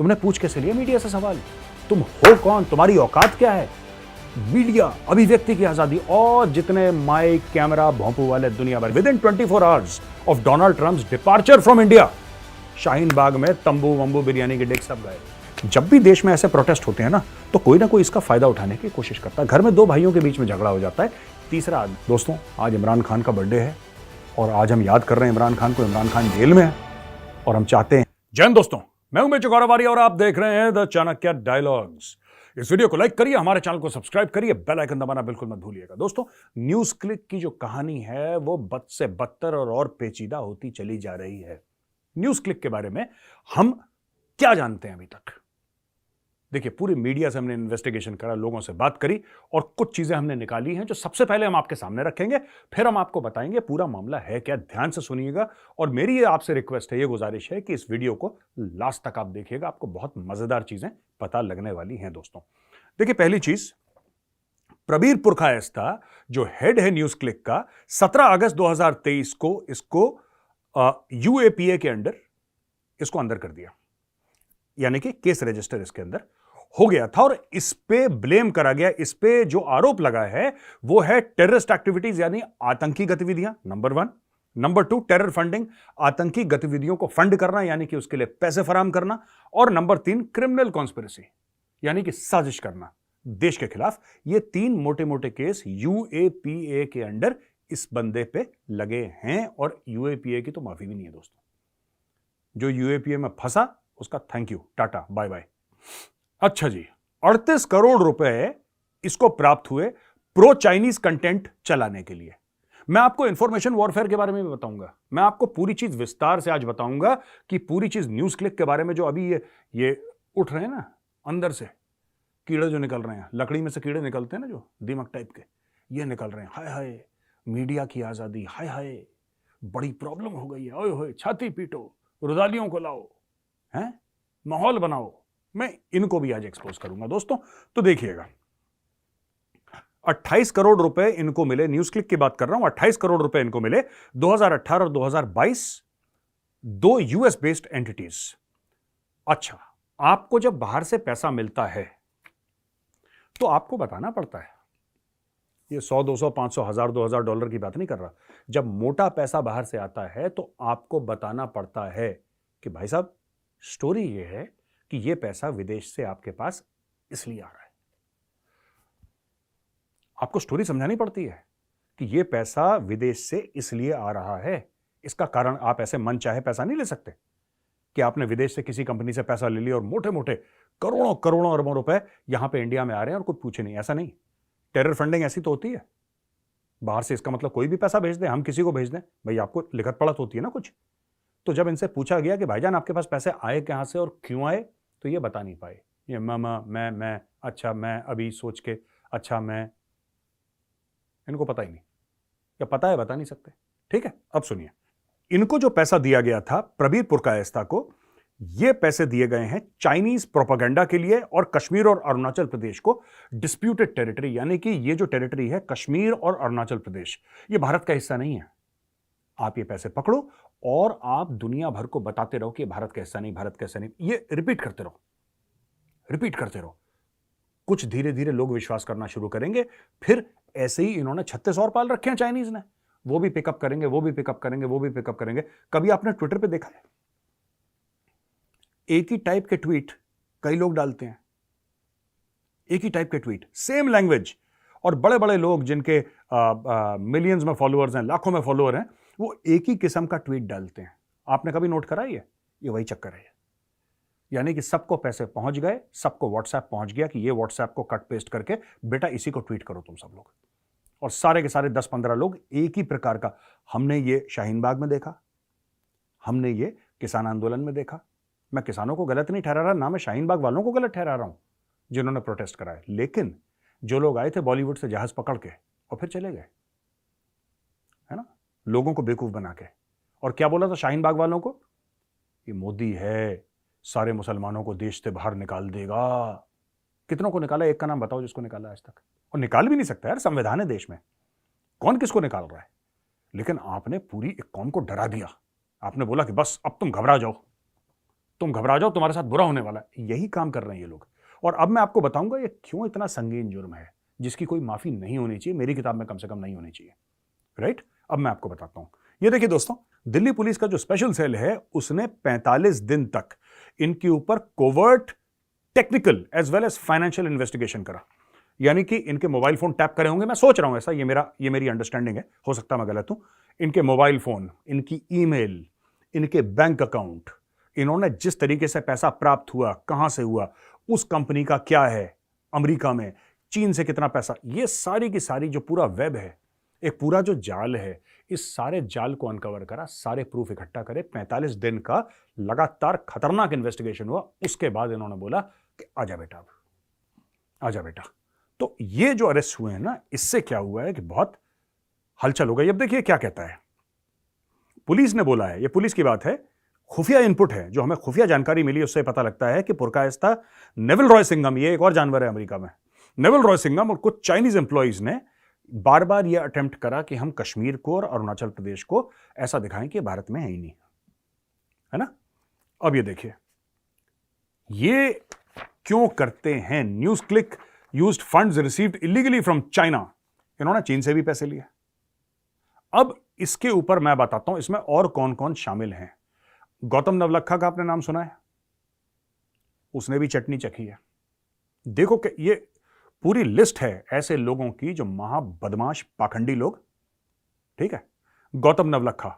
तुमने पूछ कैसे लिया मीडिया से सवाल? तुम हो कौन? तुम्हारी औकात क्या है? मीडिया, अभिव्यक्ति की आजादी और जितने माइक कैमरा भोंपू वाले दुनिया भर। Within 24 hours of Donald Trump's departure from India, Shaheen Bagh में तंबू वंबू बिरयानी के डिग सब गए। जब भी देश में ऐसे प्रोटेस्ट होते हैं तो कोई ना कोई इसका फायदा उठाने की कोशिश करता है। घर में दो भाइयों के बीच में झगड़ा हो जाता है, तीसरा दोस्तों आज इमरान खान का बर्थडे है और आज हम याद कर रहे हैं इमरान खान को। इमरान खान जेल में है और हम चाहते हैं। जय हिंद दोस्तों, मैं उमेश गौरवारी और आप देख रहे हैं द चाणक्य डायलॉग्स। इस वीडियो को लाइक करिए, हमारे चैनल को सब्सक्राइब करिए, बेल आइकन दबाना बिल्कुल मत भूलिएगा। दोस्तों, न्यूज क्लिक की जो कहानी है वो बद से बदतर और पेचीदा होती चली जा रही है। न्यूज क्लिक के बारे में हम क्या जानते हैं अभी तक? देखिए, पूरी मीडिया से हमने इन्वेस्टिगेशन करा, लोगों से बात करी और कुछ चीजें हमने निकाली हैं जो सबसे पहले हम आपके सामने रखेंगे, फिर हम आपको बताएंगे पूरा मामला है क्या। ध्यान से सुनिएगा और मेरी ये आपसे रिक्वेस्ट है, ये गुजारिश है कि इस वीडियो को लास्ट तक आप देखिएगा, आपको बहुत मजेदार चीजें पता लगने वाली हैं। दोस्तों देखिए, पहली चीज, प्रबीर पुरकायस्ता जो हेड है न्यूज क्लिक का, 17 अगस्त 2023 को इसको यूएपीए के अंडर इसको अंदर कर दिया, यानी कि केस रजिस्टर इसके अंदर हो गया था और इस पे ब्लेम करा गया। इस पे जो आरोप लगा है वो है टेररिस्ट एक्टिविटीज, यानी आतंकी गतिविधियां, नंबर 1। नंबर 2, टेरर फंडिंग, आतंकी गतिविधियों को फंड करना, यानी कि उसके लिए पैसे फराहम करना। और नंबर 3, क्रिमिनल कॉन्स्पिरेसी, यानी कि साजिश करना देश के खिलाफ। ये 3 मोटे मोटे केस यूएपीए के अंडर इस बंदे पे लगे हैं और यूएपीए की तो माफी भी नहीं है दोस्तों। जो यूएपीए में फंसा उसका thank you, tata, bye bye. अच्छा जी, 38 करोड़ रुपए इसको प्राप्त हुए प्रो चाइनीज कंटेंट चलाने के लिए। मैं आपको इंफॉर्मेशन वॉरफेयर के बारे में भी बताऊंगा। मैं आपको पूरी चीज विस्तार से आज बताऊंगा कि पूरी चीज न्यूज क्लिक के बारे में जो अभी ये उठ रहे हैं ना, अंदर से कीड़े जो निकल रहे हैं, लकड़ी में से कीड़े निकलते हैं ना जो दीमक टाइप के, ये निकल रहे हैं। हाय हाय, मीडिया की आजादी, हाय हाय, बड़ी प्रॉब्लम हो गई है, ओए होए, छाती पीटो, रुदालियों को लाओ, हैं, माहौल बनाओ। मैं इनको भी आज एक्सपोज करूंगा दोस्तों। तो देखिएगा, 28 करोड़ रुपए इनको मिले, न्यूज क्लिक की बात कर रहा हूं, 28 करोड़ रुपए इनको मिले 2018 और 2022, 2 यूएस बेस्ड एंटिटीज। अच्छा, आपको जब बाहर से पैसा मिलता है तो आपको बताना पड़ता है। ये 100, 200, 500, 1000, 2000 डॉलर की बात नहीं कर रहा। जब मोटा पैसा बाहर से आता है तो आपको बताना पड़ता है कि भाई साहब, स्टोरी ये है कि ये पैसा विदेश से आपके पास इसलिए आ रहा है। आपको स्टोरी समझानी पड़ती है कि ये पैसा विदेश से इसलिए आ रहा है। इसका कारण आप ऐसे मन चाहे पैसा नहीं ले सकते कि आपने विदेश से किसी कंपनी से पैसा ले लिया और मोटे मोटे करोड़ों करोड़ों अरबों रुपए यहां पे इंडिया में आ रहे हैं और कोई पूछे नहीं। ऐसा नहीं। टेरर फंडिंग ऐसी तो होती है बाहर से, इसका मतलब कोई भी पैसा भेज दे, हम किसी को भेज दें, भाई आपको लिखत पढ़त होती है ना कुछ। तो जब इनसे पूछा गया कि भाईजान आपके पास पैसे आए कहां से और क्यों आए, तो ये बता नहीं पाए। ये मामा, मैं, अच्छा, मैं, अभी सोच के, अच्छा, मैं, इनको पता ही नहीं, या पता है बता नहीं सकते। ठीक है, अब सुनिए, इनको जो पैसा दिया गया था प्रबीर पुरकायस्ता को, ये पैसे दिए गए हैं चाइनीज प्रोपेगेंडा के लिए और कश्मीर और अरुणाचल प्रदेश को डिस्प्यूटेड टेरिटरी, यानी कि ये जो टेरिटरी है कश्मीर और अरुणाचल प्रदेश, ये भारत का हिस्सा नहीं है। आप ये पैसे पकड़ो और आप दुनिया भर को बताते रहो कि भारत का हिस्सा नहीं, भारत का हिस्सा नहीं। ये रिपीट करते रहो, रिपीट करते रहो। कुछ धीरे धीरे लोग विश्वास करना शुरू करेंगे। फिर ऐसे ही इन्होंने 36 और पाल रखे हैं चाइनीज ने, वो भी पिकअप करेंगे, वो भी पिकअप करेंगे, वो भी पिकअप करेंगे। कभी आपने ट्विटर पे देखा है एक ही टाइप के ट्वीट कई लोग डालते हैं, एक ही टाइप के ट्वीट, सेम लैंग्वेज, और बड़े बड़े लोग जिनके मिलियंस में फॉलोअर्स हैं, लाखों में फॉलोअर हैं, वो एक ही किस्म का ट्वीट डालते हैं। आपने कभी नोट करा ये वही चक्कर है। यानी कि सबको पैसे पहुंच गए, सबको व्हाट्सएप पहुंच गया कि ये व्हाट्सएप को कट पेस्ट करके बेटा इसी को ट्वीट करो तुम सब लोग, और सारे के सारे 10-15 लोग एक ही प्रकार का। हमने ये शाहीन बाग में देखा, हमने ये किसान आंदोलन में देखा। मैं किसानों को गलत नहीं ठहरा रहा, ना मैं शाहीन बाग वालों को गलत ठहरा रहा हूं जिन्होंने प्रोटेस्ट कराया, लेकिन जो लोग आए थे बॉलीवुड से जहाज पकड़ के और फिर चले गए, है ना, लोगों को बेवकूफ बना के। और क्या बोला था शाहीन बाग वालों को? ये मोदी है, सारे मुसलमानों को देश से बाहर निकाल देगा। कितनों को निकाला? एक का नाम बताओ जिसको निकाला आज तक। और निकाल भी नहीं सकता यार, संविधान है देश में, कौन किसको निकाल रहा है। लेकिन आपने पूरी एक कौम को डरा दिया। आपने बोला कि बस अब तुम घबरा जाओ, तुम घबरा जाओ, तुम्हारे साथ बुरा होने वाला है। यही काम कर रहे हैं ये लोग। और अब मैं आपको बताऊंगा ये क्यों इतना संगीन जुर्म है, जिसकी कोई माफी नहीं होनी चाहिए, मेरी किताब में कम से कम नहीं होनी चाहिए। राइट, अब मैं आपको बताता हूं। ये देखिए दोस्तों, दिल्ली पुलिस का जो स्पेशल सेल है उसने 45 दिन तक इनके ऊपर covert technical as well as financial investigation करा। यानी कि इनके मोबाइल फोन टैप करे होंगे, मैं सोच रहा हूं ऐसा, ये मेरी अंडरस्टैंडिंग है, हो सकता मैं गलत हूं। इनके मोबाइल फोन, इनकी ईमेल, इनके बैंक अकाउंट, इन्होंने जिस तरीके से पैसा प्राप्त हुआ, कहां से हुआ, उस कंपनी का क्या है, अमेरिका में, चीन से कितना पैसा, ये सारी की सारी जो पूरा वेब है, एक पूरा जो जाल है, इस सारे जाल को अनकवर करा, सारे प्रूफ इकट्ठा करे। 45 दिन का लगातार खतरनाक इन्वेस्टिगेशन हुआ। उसके बाद इन्होंने बोला कि आजा बेटा, अब आजा बेटा। तो ये जो अरेस्ट हुए हैं ना, इससे क्या हुआ है कि बहुत हलचल हो गई। अब देखिए क्या कहता है पुलिस ने बोला है, ये पुलिस की बात है, खुफिया इनपुट है, जो हमें खुफिया जानकारी मिली उससे पता लगता है कि पुरकायस्ता नेविल रॉय सिंघम, ये एक और जानवर है अमेरिका में, नेविल रॉय सिंघम और कुछ चाइनीज एम्प्लॉइज ने बार बार यह अटेम्प्ट करा कि हम कश्मीर को और अरुणाचल प्रदेश को ऐसा दिखाएं कि भारत में है ही नहीं, है ना। अब ये देखिए ये क्यों करते हैं। News click used funds received illegally from China, इन्होंने चीन से भी पैसे लिए। अब इसके ऊपर मैं बताता हूं इसमें और कौन कौन शामिल हैं। गौतम नवलखा का आपने नाम सुना है, उसने भी चटनी चखी है। देखो कि ये पूरी लिस्ट है ऐसे लोगों की जो महाबदमाश पाखंडी लोग, ठीक है। गौतम नवलखा,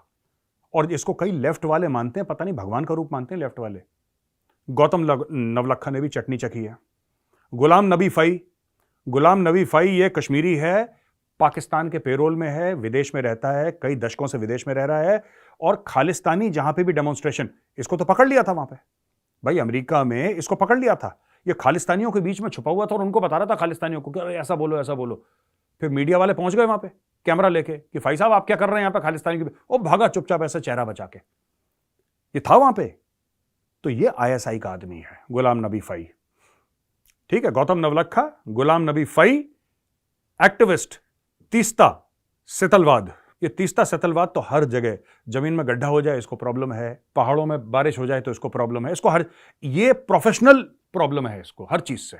और इसको कई लेफ्ट वाले मानते हैं, पता नहीं भगवान का रूप मानते हैं लेफ्ट वाले। गौतम नवलखा ने भी चटनी चखी है। गुलाम नबी फई, गुलाम नबी फई ये कश्मीरी है, पाकिस्तान के पेरोल में है, विदेश में रहता है, कई दशकों से विदेश में रह रहा है, और खालिस्तानी जहां पे भी डेमोन्स्ट्रेशन, इसको तो पकड़ लिया था वहां पे, भाई अमेरिका में इसको पकड़ लिया था। ये खालिस्तानियों के बीच में छुपा हुआ था और उनको बता रहा था खालिस्तानियों को कि अरे ऐसा बोलो ऐसा बोलो। फिर मीडिया वाले पहुंच गए वहां पे कैमरा लेके कि भाई साहब आप क्या कर रहे हैं यहां पे खालिस्तानी के, ओ भागा चुपचाप ऐसा चेहरा बचा के। ये था वहां पे। तो ये आईएसआई का आदमी है गुलाम नबी फई, ठीक है। गौतम नवलखा, गुलाम नबी फई, एक्टिविस्ट, तीस्ता सेतलवाद। ये तीस्ता सेतलवाद तो हर जगह, जमीन में गड्ढा हो जाए इसको प्रॉब्लम है, पहाड़ों में बारिश हो जाए तो इसको प्रॉब्लम है, इसको हर, ये प्रोफेशनल प्रॉब्लम है इसको हर चीज से।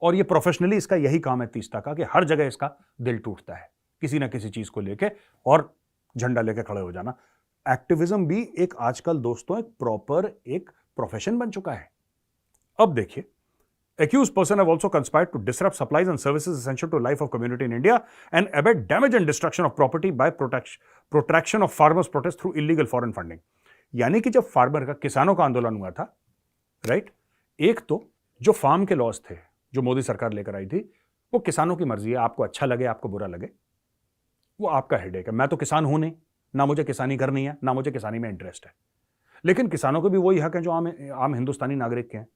और ये प्रोफेशनली इसका यही काम है तीस्ता का कि हर जगह इसका दिल टूटता है किसी ना किसी चीज को लेके और झंडा लेके खड़े हो जाना। एक्टिविज्म भी एक आजकल दोस्तों एक प्रॉपर एक प्रोफेशन बन चुका है। अब देखिए, accused person have also conspired to disrupt supplies and services essential to life of community in India and abet damage and destruction of property by protraction of farmers protest through illegal foreign funding। यानी कि जब farmer का, किसानों का आंदोलन हुआ था, right, एक तो जो फार्म के लॉस थे जो मोदी सरकार लेकर आई थी, वो किसानों की मर्जी है, आपको अच्छा लगे आपको बुरा लगे, वो आपका हेडेक है। मैं तो किसान हूं नहीं, ना मुझे किसानी करनी है, ना मुझे किसानी में इंटरेस्ट है। लेकिन किसानों के भी वही हक है जो आम हिंदुस्तानी नागरिक के हैं,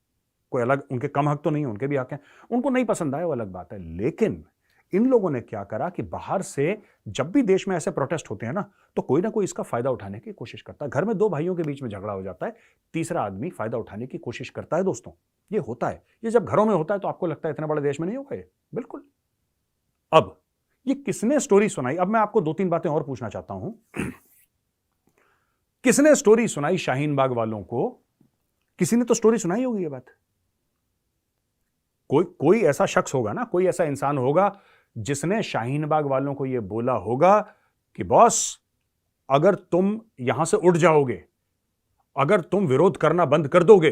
कोई अलग उनके कम हक तो नहीं है, उनके भी हक हैं। उनको नहीं पसंद आए वो अलग बात है। लेकिन इन लोगों ने क्या करा कि बाहर से जब भी देश में ऐसे प्रोटेस्ट होते हैं ना, तो कोई ना कोई इसका फायदा उठाने की कोशिश करता है। घर में दो भाइयों के बीच में झगड़ा हो जाता है, तीसरा आदमी फायदा उठाने की कोशिश करता है। दोस्तों ये होता है, ये जब घरों में होता है तो आपको लगता है इतने बड़े देश में नहीं होगा ये, बिल्कुल। अब ये किसने स्टोरी सुनाई, अब मैं आपको दो तीन बातें और पूछना चाहता हूं। किसने स्टोरी सुनाई शाहीन बाग वालों को? किसी ने तो स्टोरी सुनाई होगी ये बात। कोई ऐसा शख्स होगा ना, कोई ऐसा इंसान होगा जिसने शाहीन बाग वालों को यह बोला होगा कि बॉस अगर तुम यहां से उठ जाओगे, अगर तुम विरोध करना बंद कर दोगे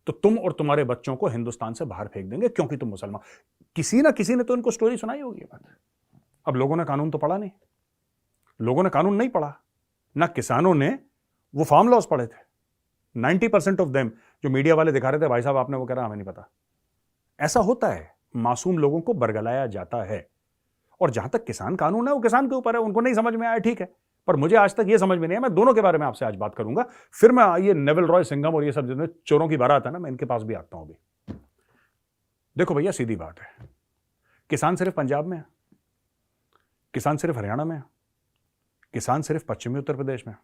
तो तुम और तुम्हारे बच्चों को हिंदुस्तान से बाहर फेंक देंगे क्योंकि तुम मुसलमान। किसी ना किसी ने तो इनको स्टोरी सुनाई होगी ये बात। अब लोगों ने कानून तो पढ़ा नहीं, लोगों ने कानून नहीं पढ़ा, ना किसानों ने वो फार्म लॉस पढ़े थे। 90% ऑफ देम जो मीडिया वाले दिखा रहे थे भाई साहब आपने वो कह रहा हमें नहीं पता। ऐसा होता है, मासूम लोगों को बरगलाया जाता है। और जहां तक किसान कानून है वो किसान के ऊपर है, उनको नहीं समझ में आया ठीक है, पर मुझे आज तक ये समझ में नहीं आया। मैं दोनों के बारे में आपसे आज बात करूंगा, फिर मैं ये नेविल रॉय सिंघम और ये सब जितने चोरों की बारात है ना, मैं इनके पास भी आता हूं अभी। देखो भैया सीधी बात है, किसान सिर्फ पंजाब में है, किसान सिर्फ हरियाणा में है, किसान सिर्फ पश्चिमी उत्तर प्रदेश में,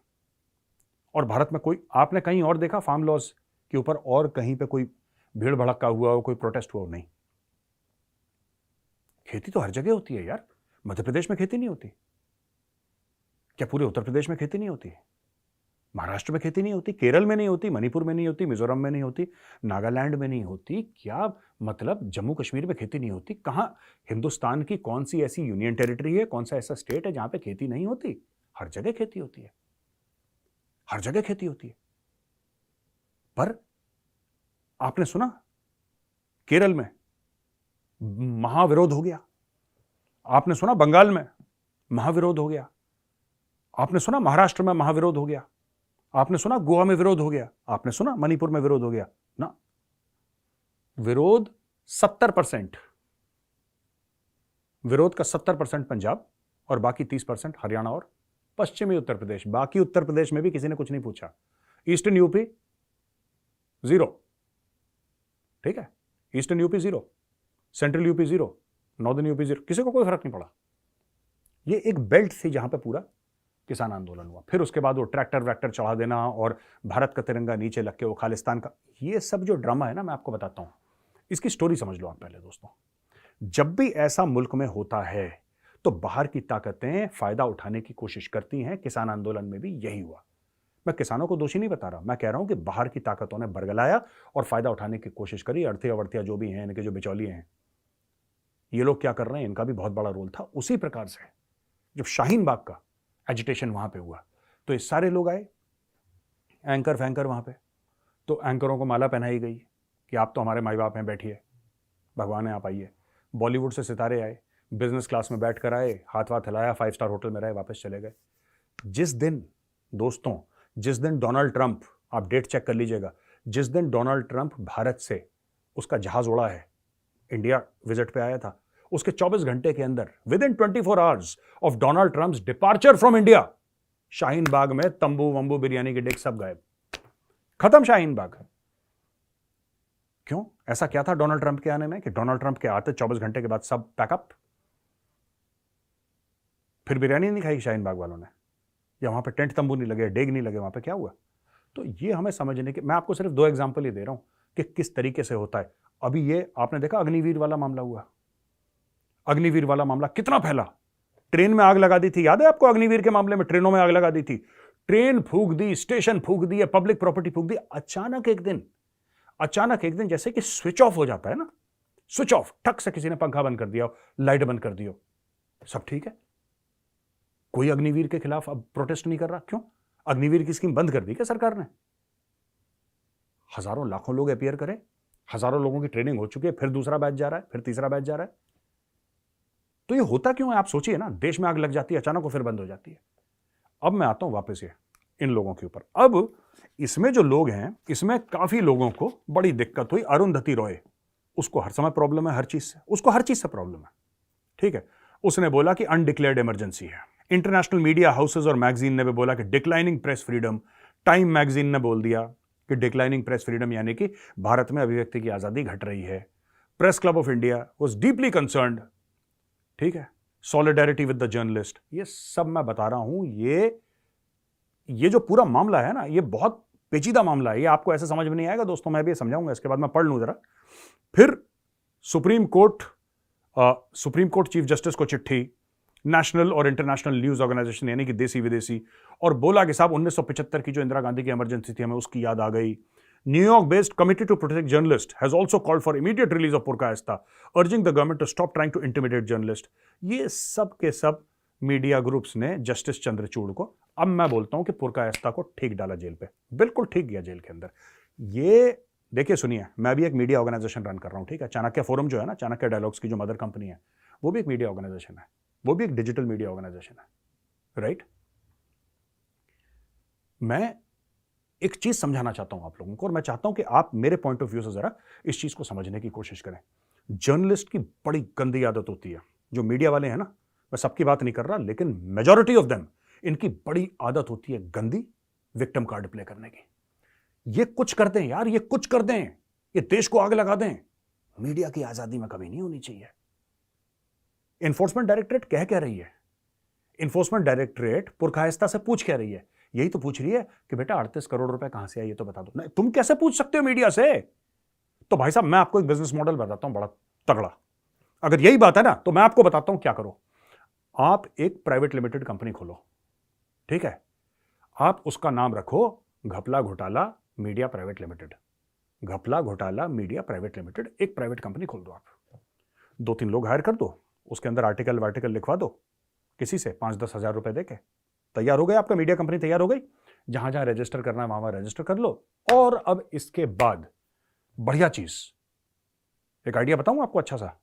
और भारत में कोई आपने कहीं और देखा फार्म लॉस के ऊपर और कहीं पे कोई भीड़ भड़का हुआ हो, कोई प्रोटेस्ट हुआ हो? नहीं। खेती तो हर जगह होती है यार। मध्य प्रदेश में खेती नहीं होती क्या? पूरे उत्तर प्रदेश में खेती नहीं होती? महाराष्ट्र में खेती नहीं होती, केरल में नहीं होती, मणिपुर में नहीं होती, मिजोरम में नहीं होती, नागालैंड में नहीं होती, क्या मतलब जम्मू कश्मीर में खेती नहीं होती? कहाँ हिंदुस्तान की कौन सी ऐसी यूनियन टेरिटरी है, कौन सा ऐसा स्टेट है जहां पे खेती नहीं होती? हर जगह खेती होती है, हर जगह खेती होती है। पर आपने सुना केरल में महाविरोध हो गया, आपने सुना बंगाल में महाविरोध हो गया, आपने सुना महाराष्ट्र में महाविरोध हो गया, आपने सुना गोवा में विरोध हो गया, आपने सुना मणिपुर में विरोध हो गया ना? विरोध 70%, विरोध का 70% पंजाब और बाकी 30% हरियाणा और पश्चिमी उत्तर प्रदेश। बाकी उत्तर प्रदेश में भी किसी ने कुछ नहीं पूछा। ईस्टर्न यूपी 0, ठीक है, eastern UP 0, central UP 0, northern UP 0, किसी को कोई फर्क नहीं पड़ा। ये एक बेल्ट थी जहां पे पूरा किसान आंदोलन हुआ। फिर उसके बाद वो ट्रैक्टर वैक्टर चढ़ा देना और भारत का तिरंगा नीचे लग के वो खालिस्तान का, ये सब जो ड्रामा है ना, मैं आपको बताता हूं, इसकी स्टोरी समझ लो आप पहले दोस्तों। जब भी ऐसा मुल्क में होता है तो बाहर की ताकतें फायदा उठाने की कोशिश करती हैं। किसान आंदोलन में भी यही हुआ। मैं किसानों को दोषी नहीं बता रहा, मैं कह रहा हूं कि बाहर की ताकतों ने बरगलाया और फायदा उठाने की कोशिश करी। अर्थिया वर्थिया जो भी हैं, इनके जो बिचौलिए हैं, ये लोग क्या कर रहे हैं, इनका भी बहुत बड़ा रोल था। उसी प्रकार से जब शाहीन बाग का एजिटेशन वहां पे हुआ तो ये सारे लोग आए, एंकर फैंकर वहां पे, तो एंकरों को माला पहनाई गई कि आप तो हमारे माई बाप हैं, बैठिए, भगवान है, आप आइए। बॉलीवुड से सितारे आए, बिजनेस क्लास में बैठ कर आए, हाथ वाथ हिलाया, 5 स्टार होटल में रहे, वापस चले गए। जिस दिन दोस्तों, जिस दिन डोनाल्ड ट्रंप, आप डेट चेक कर लीजिएगा, जिस दिन डोनाल्ड ट्रंप भारत से उसका जहाज उड़ा है, इंडिया विजिट पे आया था, उसके 24 घंटे के अंदर, within 24 hours of Donald Trump's departure from India, Shaheen Bagh में तंबू वंबू बिरयानी के डिक सब गायब, खत्म शाहीन बाग। क्यों? ऐसा क्या था डोनाल्ड ट्रंप के आने में कि डोनाल्ड ट्रंप के आते 24 घंटे के बाद सब पैकअप? फिर बिरयानी नहीं खाई शाहीन बाग वालों ने, या वहां पे टेंट तंबू नहीं लगे, डेग नहीं लगे, वहां पे क्या हुआ? तो ये हमें समझने के, मैं आपको सिर्फ 2 एग्जांपल ही दे रहा हूं कि किस तरीके से होता है। अभी ये आपने देखा अग्निवीर वाला मामला हुआ, अग्निवीर वाला मामला कितना फैला, ट्रेन में आग लगा दी थी, याद है आपको? अग्निवीर के मामले में ट्रेनों में आग लगा दी थी, ट्रेन फूंक दी, स्टेशन फूंक दिए, पब्लिक प्रॉपर्टी फूंक दी। अचानक एक दिन जैसे कि स्विच ऑफ हो जाता है ना, स्विच ऑफ, ठक से किसी ने पंखा बंद कर दिया, लाइट बंद कर दियो, सब ठीक है। कोई अग्निवीर के खिलाफ अब प्रोटेस्ट नहीं कर रहा। क्यों? अग्निवीर की स्कीम बंद कर दी क्या सरकार ने? हजारों लाखों लोग अपीयर करें, हजारों लोगों की ट्रेनिंग हो चुकी है, फिर दूसरा बैच जा रहा है, फिर तीसरा बैच जा रहा है। तो ये होता क्यों है? आप सोचिए ना, देश में आग लग जाती है अचानक, वो फिर बंद हो जाती है। अब मैं आता हूं वापस ये इन लोगों के ऊपर। अब इसमें जो लोग हैं, इसमें काफी लोगों को बड़ी दिक्कत हुई। अरुंधति रॉय, उसको हर समय प्रॉब्लम है, हर चीज से, उसको हर चीज से प्रॉब्लम है, ठीक है। उसने बोला कि अनडिक्लेयर्ड इमरजेंसी है। इंटरनेशनल मीडिया हाउसेज और मैगजीन ने भी बोला कि declining press freedom. Time magazine ने बोल दिया कि डिक्लाइनिंग प्रेस फ्रीडम यानी कि भारत में अभिव्यक्ति की आजादी घट रही है। Press club of India was deeply concerned, ठीक है। सॉलिडेरिटी विद द जर्नलिस्ट, ये सब मैं बता रहा हूं। ये जो पूरा मामला है ना, ये बहुत पेचीदा मामला है। ये आपको ऐसे समझ में नहीं आएगा दोस्तों, मैं भी समझाऊंगा, इसके बाद मैं पढ़ लूं जरा। फिर सुप्रीम कोर्ट चीफ जस्टिस को चिट्ठी, नेशनल और इंटरनेशनल न्यूज ऑर्गेनाइजेशन यानी कि देसी विदेशी, और बोला कि साहब 1975 की जो इंदिरा गांधी की इमरजेंसी थी, हमें उसकी याद आ गई। New York based committee to protect journalist has also called for immediate release of Purkayastha, urging the government to stop trying to intimidate journalist. ये सब के सब मीडिया ग्रुप्स ने जस्टिस चंद्रचूड़ को, अब मैं बोलता हूं कि पुरकायस्ता को ठीक डाला जेल पे, बिल्कुल ठीक गया जेल के अंदर। ये देखिए, सुनिए, मैं भी एक मीडिया ऑर्गेनाइजेशन रन कर रहा हूं, ठीक है। चाणक्य फोरम जो है ना, चाणक्य डायलॉग्स की जो मदर कंपनी है, वो भी एक मीडिया ऑर्गेनाइजेशन है, वो भी एक डिजिटल मीडिया ऑर्गेनाइजेशन है, राइट। मैं एक चीज समझाना चाहता हूं आप लोगों को, और मैं चाहता हूं कि आप मेरे पॉइंट ऑफ व्यू से जरा इस चीज को समझने की कोशिश करें। जर्नलिस्ट की बड़ी गंदी आदत होती है, जो मीडिया वाले हैं ना, मैं सबकी बात नहीं कर रहा, लेकिन मेजॉरिटी ऑफ देम, इनकी बड़ी आदत होती है गंदी विक्टिम कार्ड प्ले करने की। ये कुछ कर दें यार, ये कुछ कर दें, ये देश को आग लगा दें, मीडिया की आजादी में कमी नहीं होनी चाहिए। एनफोर्समेंट डायरेक्टरेट कह रही है, एनफोर्समेंट डायरेक्टरेट पुरकायस्ता से पूछ कह रही है, यही तो पूछ रही है कि बेटा 38 करोड़ रुपए कहां से आए, ये तो बता दो। नहीं, तुम कैसे पूछ सकते हो मीडिया से? तो भाई साहब, मैं आपको एक बिजनेस मॉडल बताता हूं बड़ा तगड़ा। अगर यही बात है ना, तो मैं आपको बताता हूं क्या करो। आप एक प्राइवेट लिमिटेड कंपनी खोलो, ठीक है। आप उसका नाम रखो घपला घोटाला मीडिया प्राइवेट लिमिटेड। घपला घोटाला मीडिया प्राइवेट लिमिटेड, एक प्राइवेट कंपनी खोल दो आप, 2-3 लोग हायर कर दो, उसके अंदर आर्टिकल लिखवा दो किसी से 5-10 हजार रुपए देके, तैयार हो गए, आपका मीडिया कंपनी तैयार हो गई। जहां जहां रजिस्टर करना है वहां रजिस्टर कर लो। और अब इसके बाद बढ़िया चीज, एक आइडिया बताऊं आपको अच्छा सा,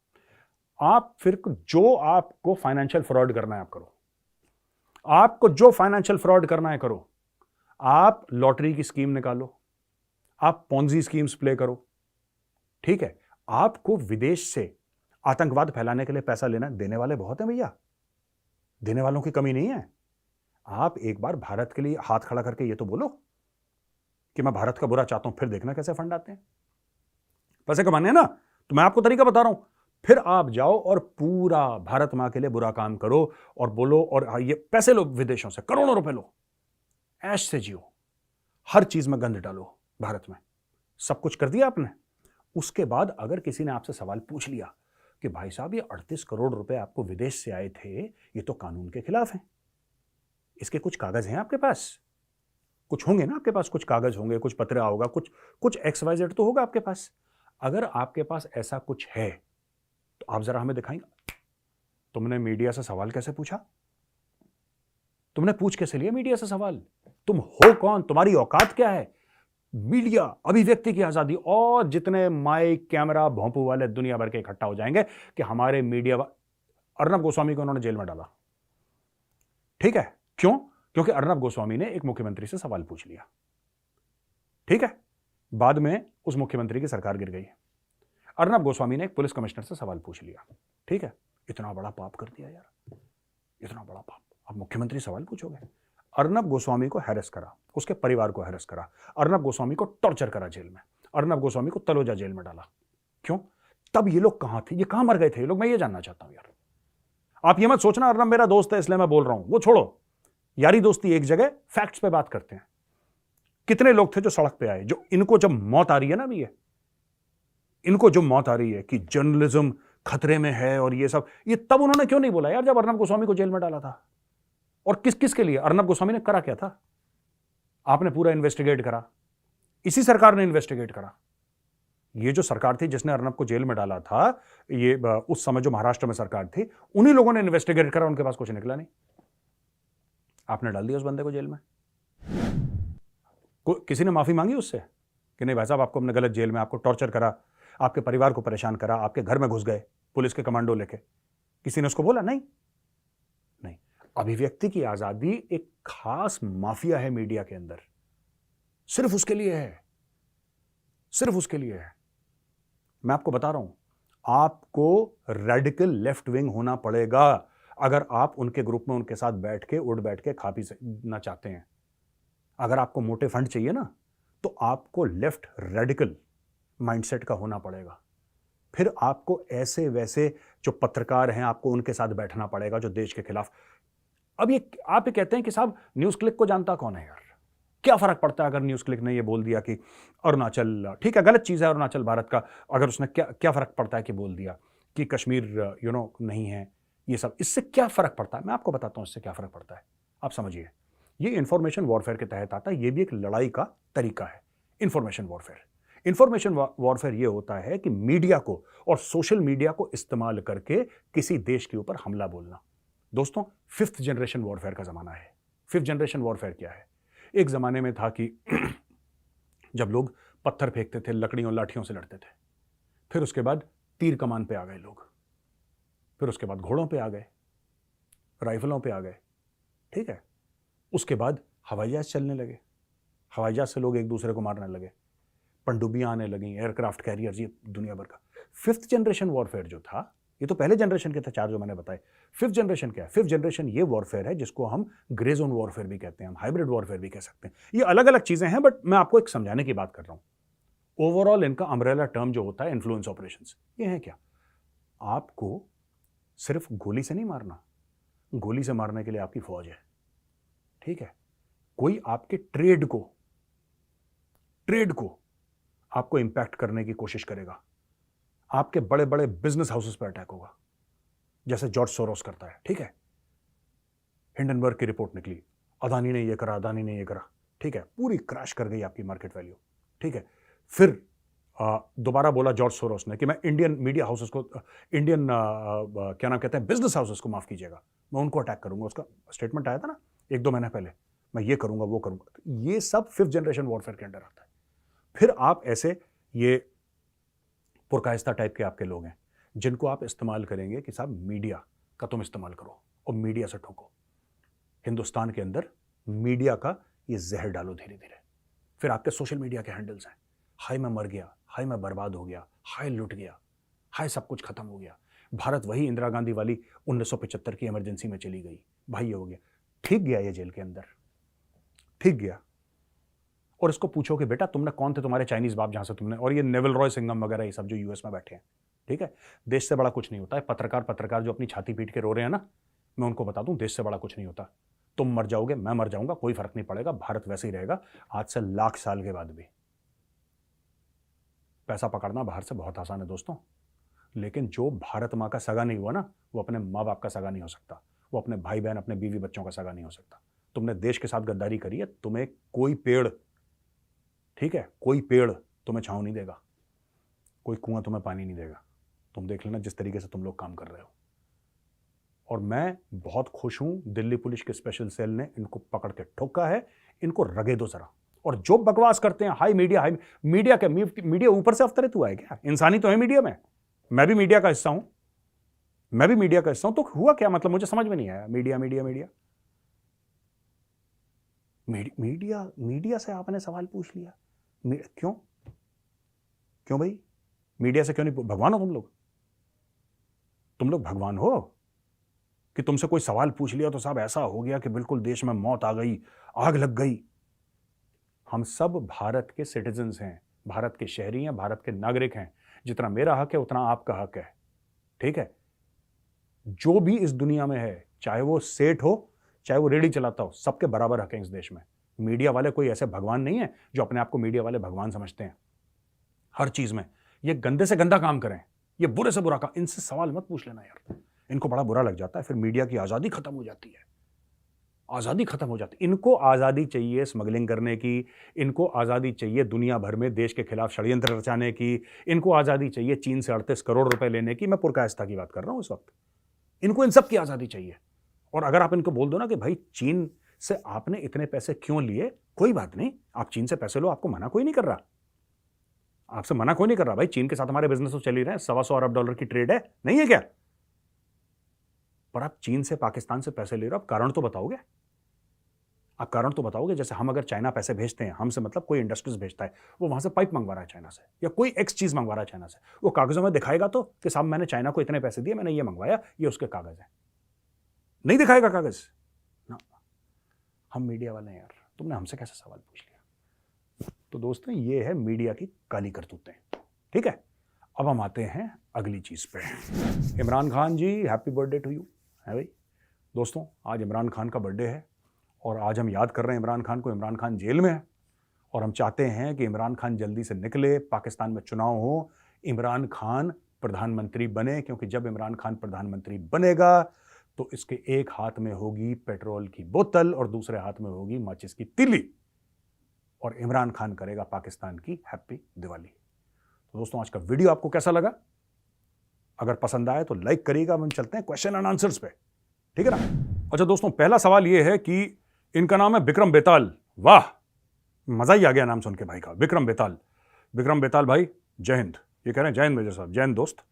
आप फिर जो आपको फाइनेंशियल फ्रॉड करना है आप करो, आपको जो फाइनेंशियल फ्रॉड करना है करो। आप लॉटरी की स्कीम निकालो, आप पॉन्जी स्कीम्स प्ले करो, ठीक है। आपको विदेश से आतंकवाद फैलाने के लिए पैसा लेना, देने वाले बहुत हैं भैया, देने वालों की कमी नहीं है। आप एक बार भारत के लिए हाथ खड़ा करके ये तो बोलो कि मैं भारत का बुरा चाहता हूं, फिर देखना कैसे फंड आते हैं। पैसे कमाने हैं ना, तो मैं आपको तरीका बता रहा हूं। फिर आप जाओ और पूरा भारत मां के लिए बुरा काम करो और बोलो, और ये पैसे लो विदेशों से, करोड़ों रुपए लो, ऐश से जियो, हर चीज में गंद डालो भारत में। सब कुछ कर दिया आपने। उसके बाद अगर किसी ने आपसे सवाल पूछ लिया कि भाई साहब ये 38 करोड़ रुपए आपको विदेश से आए थे, ये तो कानून के खिलाफ हैं, इसके कुछ कागज हैं आपके पास? कुछ होंगे ना आपके पास, कुछ कागज होंगे, कुछ पत्र होगा, कुछ XYZ तो होगा आपके पास। अगर आपके पास ऐसा कुछ है तो आप जरा हमें दिखाएंगे। तुमने मीडिया से सवाल कैसे पूछा? तुमने पूछ कैसे लिया मीडिया से सवाल? तुम हो कौन? तुम्हारी औकात क्या है? मीडिया, अभिव्यक्ति की आजादी, और जितने माइक कैमरा भोंपू वाले दुनिया भर के इकट्ठा हो जाएंगे कि हमारे मीडिया। अर्नब गोस्वामी को उन्होंने जेल में डाला, ठीक है, क्यों? क्योंकि अर्नब गोस्वामी ने एक मुख्यमंत्री से सवाल पूछ लिया, ठीक है। बाद में उस मुख्यमंत्री की सरकार गिर गई। अर्नब गोस्वामी ने एक पुलिस कमिश्नर से सवाल पूछ लिया, ठीक है। इतना बड़ा पाप कर दिया यार, इतना बड़ा पाप, अब मुख्यमंत्री सवाल पूछोगे? अर्नब गोस्वामी को हैरेस करा, उसके परिवार को हैरेस करा, अर्नब गोस्वामी को टॉर्चर करा जेल में, अर्नब गोस्वामी को तलोजा जेल में डाला। क्यों? तब ये लोग कहां थे? ये कहां मर गए थे ये लोग? मैं ये जानना चाहता हूं यार। आप ये मत सोचना अर्नब मेरा दोस्त है इसलिए मैं बोल रहा हूं, वो छोड़ो, यारी दोस्ती एक जगह, फैक्ट्स पे बात करते हैं। कितने लोग थे जो सड़क पे आए, जो इनको जब मौत आ रही है ना अभी, इनको जो मौत आ रही है कि जर्नलिज्म खतरे में है और ये सब, ये तब उन्होंने क्यों नहीं बोला यार जब अर्नब गोस्वामी को जेल में डाला था? और किस किस के लिए? अर्नब गोस्वामी ने करा क्या था? आपने पूरा इन्वेस्टिगेट करा, इसी सरकार ने इन्वेस्टिगेट करा। ये जो सरकार थी जिसने अर्नब को जेल में डाला था, ये उस समय जो महाराष्ट्र में सरकार थी, उन्हीं लोगों ने इन्वेस्टिगेट करा, उनके पास कुछ निकला नहीं। आपने डाल दिया उस बंदे को जेल में। किसी ने माफी मांगी उससे कि नहीं भाई साहब आपको हमने गलत जेल में, आपको टॉर्चर करा, आपके परिवार को परेशान करा, आपके घर में घुस गए पुलिस के कमांडो लेके? किसी ने उसको बोला? नहीं। अभिव्यक्ति की आजादी एक खास माफिया है मीडिया के अंदर, सिर्फ उसके लिए है, सिर्फ उसके लिए है। मैं आपको बता रहा हूं, आपको रेडिकल लेफ्ट विंग होना पड़ेगा अगर आप उनके ग्रुप में उनके साथ बैठ के उठ बैठ के खा पी ना चाहते हैं। अगर आपको मोटे फंड चाहिए ना, तो आपको लेफ्ट रेडिकल माइंडसेट का होना पड़ेगा। फिर आपको ऐसे वैसे जो पत्रकार हैं, आपको उनके साथ बैठना पड़ेगा जो देश के खिलाफ। अब ये आप ये कहते हैं कि साहब न्यूज क्लिक को जानता कौन है यार? क्या फर्क पड़ता है अगर न्यूज क्लिक ने ये बोल दिया कि अरुणाचल, ठीक है गलत चीज है अरुणाचल भारत का, अगर उसने क्या फर्क पड़ता है कि बोल दिया कि कश्मीर नहीं है, ये सब, इससे क्या फर्क पड़ता है? मैं आपको बताता हूं इससे क्या फर्क पड़ता है, आप समझिए। ये इंफॉर्मेशन वॉरफेयर के तहत आता है, ये भी एक लड़ाई का तरीका है, इंफॉर्मेशन वॉरफेयर। इंफॉर्मेशन वॉरफेयर ये होता है कि मीडिया को और सोशल मीडिया को इस्तेमाल करके किसी देश के ऊपर हमला बोलना। दोस्तों, 5th जनरेशन वॉरफेयर का जमाना है। 5th जनरेशन वॉरफेयर क्या है? एक जमाने में था कि जब लोग पत्थर फेंकते थे, लकड़ियों लाठियों से लड़ते थे, फिर उसके बाद तीर कमान पे आ गए लोग, फिर उसके बाद घोड़ों पे आ गए, राइफलों पे आ गए, ठीक है। उसके बाद हवाई जहाज चलने लगे, हवाई जहाज से लोग एक दूसरे को मारने लगे, पनडुब्बियां आने लगी, एयरक्राफ्ट कैरियर्स, ये दुनिया भर का। 5th जनरेशन वॉरफेयर जो था, ये तो पहले जनरेशन के थे 4 जो मैंने बताए। 5th जनरेशन क्या है? 5th जनरेशन ये वॉरफेयर है जिसको हम ग्रे जोन वॉरफेयर भी कहते हैं, हम हाइब्रिड वॉरफेयर भी कह सकते हैं। ये अलग अलग चीजें हैं, बट मैं आपको एक समझाने की बात कर रहा हूं। ओवरऑल इनका अम्ब्रेला टर्म जो होता है इन्फ्लुएंस ऑपरेशंस, ये है क्या? आपको सिर्फ गोली से नहीं मारना, गोली से मारने के लिए आपकी फौज है, ठीक है। कोई आपके ट्रेड को आपको इंपैक्ट करने की कोशिश करेगा, आपके बड़े बड़े बिजनेस हाउसेस पर अटैक होगा, जैसे जॉर्ज सोरोस करता है, ठीक है। हिंडनबर्ग की रिपोर्ट निकली, अदानी ने ये करा, अदानी ने ये करा, ठीक है, पूरी क्रैश कर गई आपकी मार्केट वैल्यू, ठीक है। फिर दोबारा बोला जॉर्ज सोरोस ने कि मैं इंडियन मीडिया हाउसेस को, इंडियन क्या नाम कहते हैं, बिजनेस हाउसेस को माफ कीजिएगा, मैं उनको अटैक करूंगा। उसका स्टेटमेंट आया था ना 1-2 महीने पहले, मैं ये करूंगा वो करूंगा। तो ये सब 5th जनरेशन वॉरफेयर के अंडर आता है। फिर आप ऐसे ये पुरकायस्ता टाइप के आपके लोग हैं जिनको आप इस्तेमाल करेंगे कि साहब मीडिया का तुम इस्तेमाल करो और मीडिया से ठोको। हिंदुस्तान के अंदर मीडिया का ये जहर डालो धीरे धीरे। फिर आपके सोशल मीडिया के हैंडल्स हैं, हाय मैं मर गया, हाय मैं बर्बाद हो गया, हाय लुट गया, हाय सब कुछ खत्म हो गया, भारत वही इंदिरा गांधी वाली 1975 की इमरजेंसी में चली गई, भाई ये हो गया, ठीक गया ये जेल के अंदर, ठीक गया। और इसको पूछो कि बेटा तुमने कौन थे तुम्हारे चाइनीज बाप जहां से तुमने, और ये नेवल रॉय सिंघम वगैरह ये सब जो यूएस में बैठे हैं, ठीक है, देश से बड़ा कुछ नहीं होता है। पत्रकार जो अपनी छाती पीट के रो रहे हैं ना, मैं उनको बता दूं देश से बड़ा कुछ नहीं होता। तुम मर जाओगे, मैं मर जाऊंगा, कोई फर्क नहीं पड़ेगा, भारत वैसे ही रहेगा आज से लाख साल के बाद भी। पैसा पकड़ना बाहर से बहुत आसान है दोस्तों, लेकिन जो भारत माँ का सगा नहीं हुआ ना, वो अपने माँ बाप का सगा नहीं हो सकता, वो अपने भाई बहन अपने बीवी बच्चों का सगा नहीं हो सकता। तुमने देश के साथ गद्दारी करी है, तुम्हें कोई पेड़, ठीक है, कोई पेड़ तुम्हें छांव नहीं देगा, कोई कुआं तुम्हें पानी नहीं देगा। तुम देख लेना जिस तरीके से तुम लोग काम कर रहे हो। और मैं बहुत खुश हूं दिल्ली पुलिस के स्पेशल सेल ने इनको पकड़ के ठोका है, इनको रगे दो जरा। और जो बकवास करते हैं हाई मीडिया के मीडिया ऊपर से अवतरित हुआ है क्या? इंसानी तो है मीडिया में, मैं भी मीडिया का हिस्सा हूं, मैं भी मीडिया का हिस्सा हूं, तो हुआ क्या? मतलब मुझे समझ में नहीं आया। Media media media media media से आपने सवाल पूछ लिया, क्यों क्यों भाई? मीडिया से क्यों नहीं? भगवान हो तुम लोग भगवान हो कि तुमसे कोई सवाल पूछ लिया तो साहब ऐसा हो गया कि बिल्कुल देश में मौत आ गई, आग लग गई। हम सब भारत के सिटीजन्स हैं, भारत के शहरी हैं, भारत के नागरिक हैं। जितना मेरा हक है उतना आपका हक है, ठीक है? जो भी इस दुनिया में है, चाहे वो सेठ हो, चाहे वो रेडी चलाता हो, सबके बराबर हक है इस देश में। मीडिया वाले कोई ऐसे भगवान नहीं है जो अपने आप को मीडिया वाले भगवान समझते हैं हर चीज में। ये गंदे से गंदा काम करें, ये बुरे से बुरा काम, इनसे सवाल मत पूछ लेना यार, इनको बड़ा बुरा लग जाता है। फिर मीडिया की आजादी खत्म हो जाती है, आजादी खत्म हो जाती है। इनको आजादी चाहिए स्मगलिंग करने की, इनको आजादी चाहिए दुनिया भर में देश के खिलाफ षड्यंत्र रचाने की, इनको आजादी चाहिए चीन से 38 करोड़ रुपए लेने की। मैं पुरकायस्ता की बात कर रहा हूं इस वक्त। इनको इन सब की आजादी चाहिए। और अगर आप इनको बोल दो ना कि भाई चीन से आपने इतने पैसे क्यों लिए, कोई बात नहीं, आप चीन से पैसे लो, आपको मना कोई नहीं कर रहा, आपसे मना कोई नहीं कर रहा। भाई चीन के साथ हमारे बिजनेस तो चल ही रहे हैं, 125 अरब डॉलर की ट्रेड है, नहीं है क्या? पर आप चीन से पाकिस्तान से पैसे ले रहे हो, आप कारण तो बताओगे, आप कारण तो बताओगे। जैसे हम अगर चाइना पैसे भेजते हैं, हमसे मतलब कोई इंडस्ट्रीज भेजता है, वो वहां से पाइप मंगवा रहा है चाइना से, या कोई एक्स चीज मंगवा रहा है चाइना से, वो कागजों में दिखाएगा तो कि साहब मैंने चाइना को इतने पैसे दिए, मैंने ये मंगवाया, ये उसके कागज है? नहीं दिखाएगा कागज ना। हम मीडिया वाले हैं यार, तुमने हमसे कैसे सवाल पूछ लिया? तो दोस्तों ये है मीडिया की काली करतूतें, ठीक है? अब हम आते हैं अगली चीज पे। इमरान खान जी, हैप्पी बर्थडे टू यू, है भाई। दोस्तों आज इमरान खान का बर्थडे है और आज हम याद कर रहे हैं इमरान खान को। इमरान खान जेल में है और हम चाहते हैं कि इमरान खान जल्दी से निकले, पाकिस्तान में चुनाव हो, इमरान खान प्रधानमंत्री बने, क्योंकि जब इमरान खान प्रधानमंत्री बनेगा तो इसके एक हाथ में होगी पेट्रोल की बोतल और दूसरे हाथ में होगी माचिस की तीली, और इमरान खान करेगा पाकिस्तान की हैप्पी दिवाली। तो दोस्तों आज का वीडियो आपको कैसा लगा? अगर पसंद आए तो लाइक करिएगा। हम चलते हैं क्वेश्चन एंड आंसर्स पे, ठीक है ना? अच्छा दोस्तों, पहला सवाल यह है कि इनका नाम है विक्रम बेताल। वाह, मजा ही आ गया नाम सुन के भाई का, विक्रम बेताल। विक्रम बेताल भाई जय हिंद। ये कह रहे हैं जय हिंद मेजर साहब। जय हिंद दोस्त,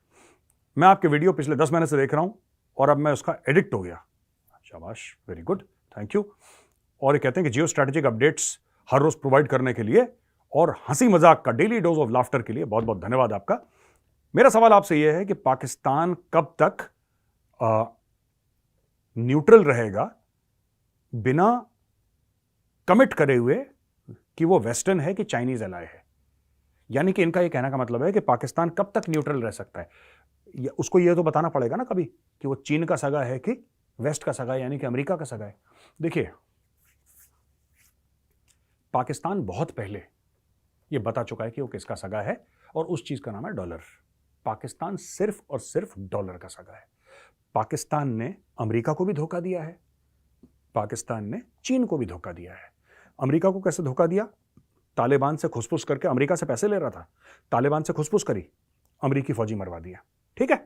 मैं आपके वीडियो पिछले 10 महीने से देख रहा हूं और अब मैं उसका एडिक्ट हो गया। शाबाश, वेरी गुड, थैंक यू। और ये कहते हैं कि जियो स्ट्रैटेजिक अपडेट्स हर रोज प्रोवाइड करने के लिए और हंसी मजाक का डेली डोज ऑफ लाफ्टर के लिए बहुत बहुत धन्यवाद आपका। मेरा सवाल आपसे यह है कि पाकिस्तान कब तक न्यूट्रल रहेगा बिना कमिट करे हुए कि वो वेस्टर्न है कि चाइनीज एलाय है? यानी कि इनका ये कहने का मतलब है कि पाकिस्तान कब तक न्यूट्रल रह सकता है। उसको ये तो बताना पड़ेगा ना कभी कि वो चीन का सगा है कि वेस्ट का सगा है, यानी कि अमेरिका का सगा है। देखिए, पाकिस्तान बहुत पहले ये बता चुका है कि वो किसका सगा है, और उस चीज का नाम है डॉलर। पाकिस्तान सिर्फ और सिर्फ डॉलर का सगा है। पाकिस्तान ने अमेरिका को भी धोखा दिया है, पाकिस्तान ने चीन को भी धोखा दिया है। अमेरिका को कैसे धोखा दिया? तालिबान से खुसफुस करके, अमेरिका से पैसे ले रहा था, तालिबान से खुसफुस करी, अमेरिकी फौजी मरवा दिया। ठीक है।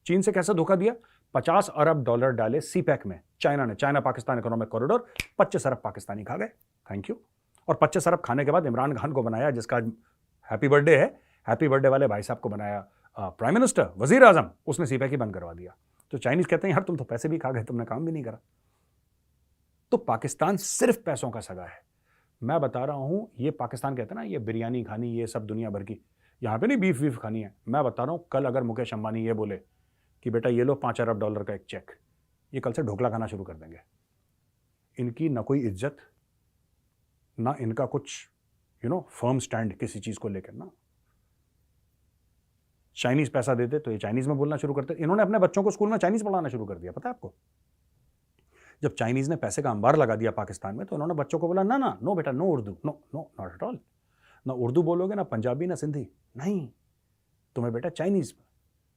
चीन से कैसे धोखा दिया? $50 अरब डाले सीपैक में चाइना ने, चाइना पाकिस्तान इकोनॉमिक कॉरिडोर, 25 अरब पाकिस्तानी खा गए, थैंक यू। और 25 अरब खाने के बाद इमरान खान को बनाया, जिसका हैप्पी बर्थडे है, हैप्पी बर्थडे वाले भाई साहब को बनाया प्राइम मिनिस्टर, वजीर आजम, उसने सीपैक ही बंद करवा दिया। तो चाइनीज कहते हैं यार तुम तो पैसे भी खा गए, तुमने काम भी नहीं करा। तो पाकिस्तान सिर्फ पैसों का सगा है। मैं बता रहा हूं, ये पाकिस्तान कहते हैं ना ये बिरयानी खानी, ये सब दुनिया भर की, यहां पे नहीं बीफ वीफ खानी है। मैं बता रहा हूं, कल अगर मुकेश अंबानी ये बोले कि बेटा ये लो $5 अरब का एक चेक, ये कल से ढोकला खाना शुरू कर देंगे। इनकी ना कोई इज्जत, ना इनका कुछ फर्म स्टैंड किसी चीज को लेकर ना। चाइनीज पैसा देते तो ये चाइनीज में बोलना शुरू करते। इन्होंने अपने बच्चों को स्कूल में चाइनीज पढ़ाना शुरू कर दिया, पता है आपको? जब चाइनीज ने पैसे का अंबार लगा दिया पाकिस्तान में, तो उन्होंने बच्चों को बोला ना ना, नो बेटा, no Urdu, no no, not at all. ना उर्दू बोलोगे, ना पंजाबी, ना सिंधी, नहीं, तुम्हें बेटा चाइनीज।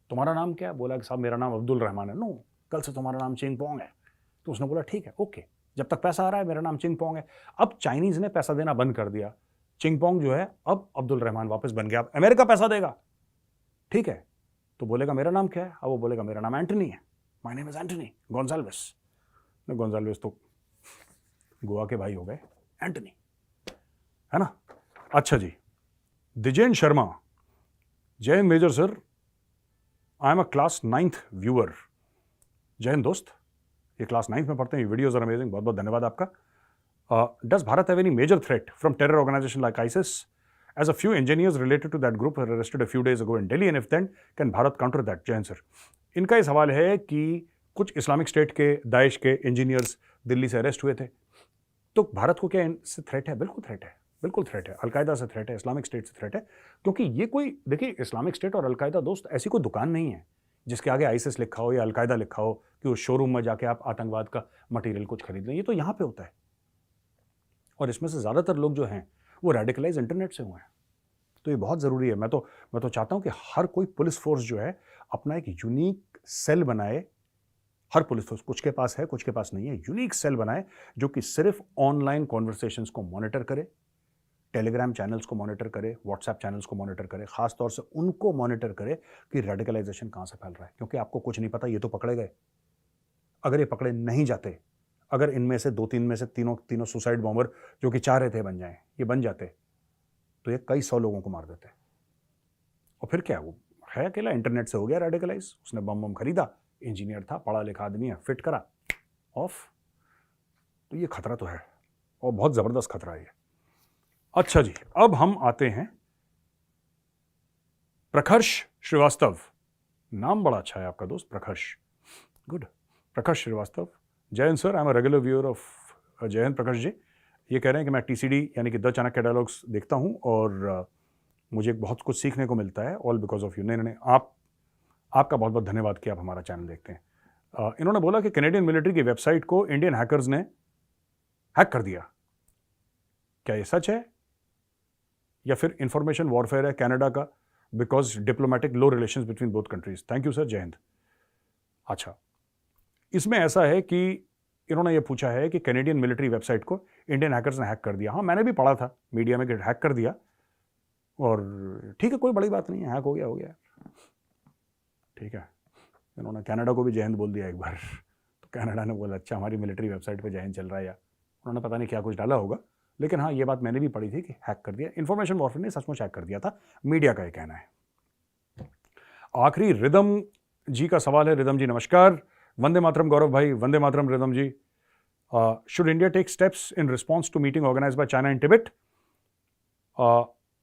तुम्हारा नाम क्या है? बोला कि साहब मेरा नाम अब्दुल रहमान है। नो, कल से तुम्हारा नाम चिंग पोंग है। तो उसने बोला ठीक है, ओके, जब तक पैसा आ रहा है मेरा नाम चिंग पोंग है। अब चाइनीज ने पैसा देना बंद कर दिया, चिंग पोंग जो है अब अब्दुल रहमान वापस बन गया। अब अमेरिका पैसा देगा, ठीक है, तो बोलेगा मेरा नाम क्या है? अब वो बोलेगा मेरा नाम एंटनी है, my name is Antony Gonsalves. Gonsalves तो गोवा के भाई हो गए, एंटनी, है ना। अच्छा जी, दिजेन शर्मा, जय हिंद major sir, I am a class 9th viewer. जय हिंद दोस्त, ये क्लास 9th में पढ़ते हैं, वीडियोज आर अमेजिंग, बहुत बहुत धन्यवाद आपका। Does Bharat have any major threat from terror organization like ISIS? As a few engineers related to that group were arrested a few days ago in Delhi, and if then, can Bharat counter that? जय Hind sir. इनका ये सवाल है कि कुछ Islamic state के, Daesh के engineers Delhi से अरेस्ट हुए थे, तो भारत को क्या इनसे थ्रेट है? बिल्कुल थ्रेट है, बिल्कुल थ्रेट है। अलकायदा से थ्रेट है, इस्लामिक स्टेट से थ्रेट है, क्योंकि ये कोई, देखिए, इस्लामिक स्टेट और अलकायदा दोस्त ऐसी कोई दुकान नहीं है जिसके आगे आईसिस लिखा हो या अलकायदा लिखा हो कि उस शोरूम में जाके आप आतंकवाद का मटेरियल कुछ खरीद लें। ये तो यहाँ पे होता है, और इसमें से ज़्यादातर लोग जो हैं वो रेडिकलाइज इंटरनेट से हुए हैं। तो ये बहुत ज़रूरी है। मैं तो चाहता हूँ कि हर कोई पुलिस फोर्स जो है अपना एक यूनिक सेल बनाए। हर पुलिस फोर्स, कुछ के पास है, कुछ के पास नहीं है, यूनिक सेल बनाए जो कि सिर्फ ऑनलाइन कॉन्वर्सेशंस को मॉनिटर करे, टेलीग्राम चैनल्स को मॉनिटर करे, व्हाट्सएप चैनल्स को मॉनिटर करे, खासतौर से उनको मॉनिटर करे कि रेडिकलाइजेशन कहाँ से फैल रहा है, क्योंकि आपको कुछ नहीं पता, ये तो पकड़े गए। अगर ये पकड़े नहीं जाते, अगर इनमें से 2-3 में से तीनों सुसाइड बॉम्बर जो कि चाह रहे थे बन जाए, ये बन जाते, तो ये कई 100 लोगों को मार देते। और फिर क्या, वो है अकेला, इंटरनेट से हो गया रेडिकलाइज, उसने बम खरीदा, इंजीनियर था, पढ़ा लिखा आदमी है, फिट करा, ऑफ। तो ये खतरा तो है, और बहुत जबरदस्त खतरा है ये। अच्छा जी, अब हम आते हैं प्रखर्ष श्रीवास्तव। नाम बड़ा अच्छा है आपका दोस्त, प्रखर्ष, गुड। प्रखर्ष श्रीवास्तव, जय Hind sir, I am a regular viewer of. जय हिंद प्रकाश जी। ये कह रहे हैं कि मैं TCD यानी कि द चाणक्य डायलॉग्स देखता हूं और मुझे बहुत कुछ सीखने को मिलता है, ऑल बिकॉज ऑफ यू। नहीं, आपका बहुत बहुत धन्यवाद कि आप हमारा चैनल देखते हैं। इन्होंने बोला कि कैनेडियन मिलिट्री की वेबसाइट को इंडियन हैकर्स ने हैक कर दिया, क्या ये सच है या फिर इंफॉर्मेशन वॉरफेयर है कनाडा का, because diplomatic low relations between both countries? Thank you sir, जय हिंद। अच्छा, इसमें ऐसा है कि इन्होंने ये पूछा है कि कैनेडियन मिलिट्री वेबसाइट को इंडियन हैकर्स ने हैक कर दिया। हाँ, मैंने भी पढ़ा था मीडिया में कि हैक कर दिया, और ठीक है, कोई बड़ी बात नहीं है, हैक हो गया, ठीक है। इन्होंने कनाडा को भी जय हिंद बोल दिया एक बार, तो कनाडा ने बोला अच्छा हमारी मिलिट्री वेबसाइट पे जय हिंद चल रहा है, या उन्होंने पता नहीं क्या कुछ डाला होगा, लेकिन हाँ ये बात मैंने भी पढ़ी थी कि हैक कर दिया। इन्फॉर्मेशन वॉरफेयर ने सचमुच हैक कर दिया था, मीडिया का ये कहना है। आखिरी रिदम जी का सवाल है। रिदम जी नमस्कार, वंदे मातरम गौरव भाई, वंदे मातरम रिदम जी। Should India take steps in response to meeting organised by China in Tibet?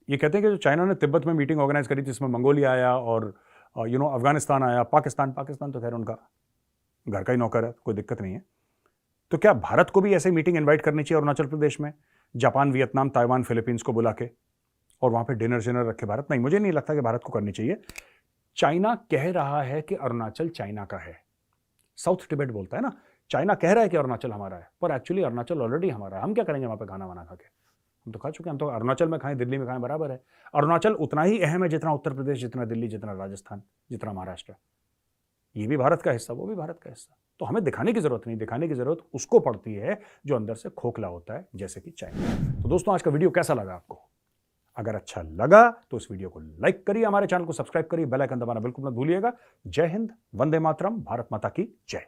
ये कहते हैं कि जो चाइना ने तिब्बत में मीटिंग ऑर्गेनाइज करी थी, इसमें मंगोलिया आया और अफगानिस्तान आया, पाकिस्तान तो खैर उनका घर का ही नौकर है, कोई दिक्कत नहीं है। तो क्या भारत को भी ऐसे मीटिंग इन्वाइट करनी चाहिए अरुणाचल प्रदेश में, जापान, वियतनाम, ताइवान, फिलीपींस को बुला के, और वहाँ पे डिनर रखे भारत? नहीं, मुझे नहीं लगता कि भारत को करनी चाहिए। चाइना कह रहा है कि अरुणाचल चाइना का है, साउथ तिब्बत बोलता है ना, चाइना कह रहा है कि अरुणाचल हमारा है, पर एक्चुअली अरुणाचल ऑलरेडी हमारा है। हम क्या करेंगे वहाँ पे खाना वाना खा के? हम तो खा चुके हैं, हम तो अरुणाचल में खाएं, दिल्ली में खाएं, बराबर है। अरुणाचल उतना ही अहम है जितना उत्तर प्रदेश, जितना दिल्ली, जितना राजस्थान, जितना महाराष्ट्र। ये भी भारत का हिस्सा, वो भी भारत का हिस्सा। तो हमें दिखाने की जरूरत नहीं, दिखाने की जरूरत उसको पड़ती है जो अंदर से खोखला होता है, जैसे कि चाइना। तो दोस्तों, आज का वीडियो कैसा लगा आपको? अगर अच्छा लगा तो इस वीडियो को लाइक करिए, हमारे चैनल को सब्सक्राइब करिए, बेल आइकन दबाना बिल्कुल मत भूलिएगा। जय हिंद, वंदे मातरम, भारत माता की जय।